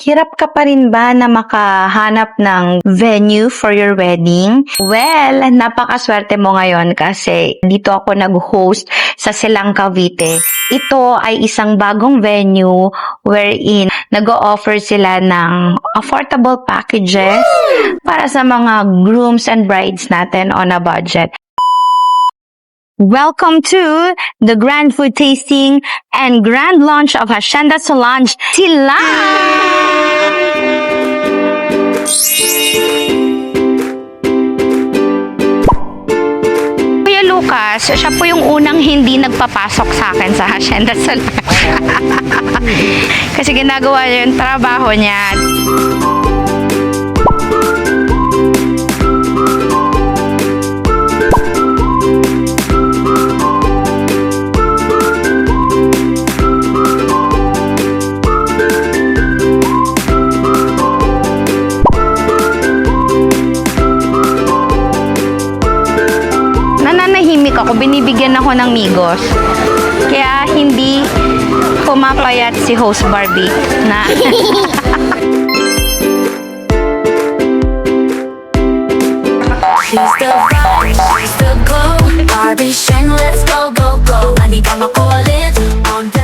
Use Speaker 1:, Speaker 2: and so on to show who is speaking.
Speaker 1: Hirap ka pa rin ba na makahanap ng venue for your wedding? Well, napakaswerte mo ngayon kasi dito ako nag-host sa Silang Cavite. Ito ay isang bagong venue wherein nag-o-offer sila ng affordable packages para sa mga grooms and brides natin on a budget. Welcome to the grand food tasting and grand launch of Hacienda Solange Silang! Kuya Lucas, siya po yung unang hindi nagpapasok sa akin sa Hacienda Solange. Kasi ginagawa niya yung trabaho niya. Nananahimik ako, binibigyan ako ng migos. Kaya hindi pumapayat si host Barbie na
Speaker 2: She's the vibe, she's the glow. Barbie shine, let's go, go, go. I need my call it on the